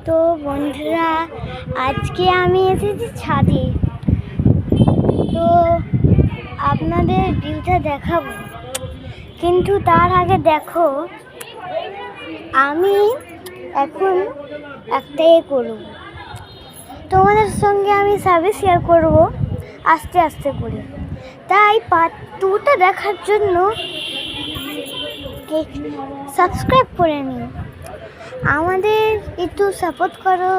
তো বন্ধুরা, আজকে আমি এসেছি ছাদে। তো আপনাদের ভিউটা দেখাবো, কিন্তু তার আগে দেখো আমি এখন একটা করব, তোমাদের সঙ্গে আমি সবই শেয়ার করব আস্তে আস্তে করে। তাই পার্ট 2টা দেখার জন্য সাবস্ক্রাইব করে নিও, আমাদের একটু সাপোর্ট করো,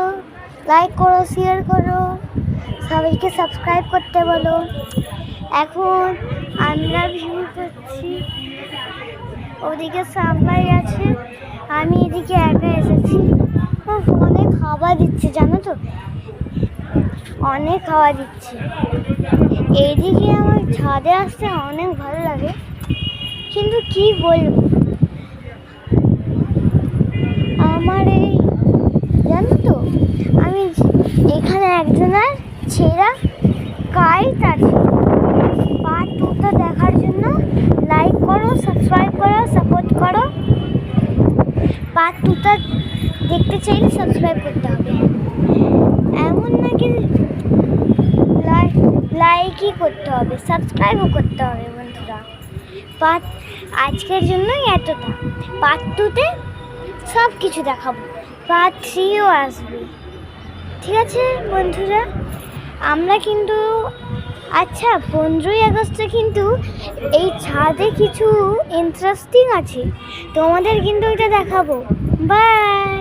লাইক করো, শেয়ার করো, সবাইকে সাবস্ক্রাইব করতে বলো। এখন আমরা ভিউ করছি, ওদিকে সাপ্লাই আছে, আমি এদিকে একা এসেছি। অনেক হাওয়া দিচ্ছে, জানো তো, অনেক হাওয়া দিচ্ছে। এইদিকে আমার ছাদে আসতে অনেক ভালো লাগে, কিন্তু কি বলবো, আমার এই জানো তো, আমি এখানে একজনের ছেঁড়া কাইট আছে। পার্ট 2টা দেখার জন্য লাইক করো, সাবস্ক্রাইব করো, সাপোর্ট করো। পার্ট 2টা দেখতে চাইলে সাবস্ক্রাইব করতে হবে, এমন নাকি লাইকই করতে হবে, সাবস্ক্রাইবও করতে হবে বন্ধুরা। আজকের জন্যই এতটা। পার্ট 2তে সব কিছু দেখাবো, পার্ট 3ও আসবে, ঠিক আছে বন্ধুরা। আমরা কিন্তু 15ই আগস্টে কিন্তু এই ছাদে কিছু ইন্টারেস্টিং আছে, তোমাদের কিন্তু এটা দেখাবো। বাই।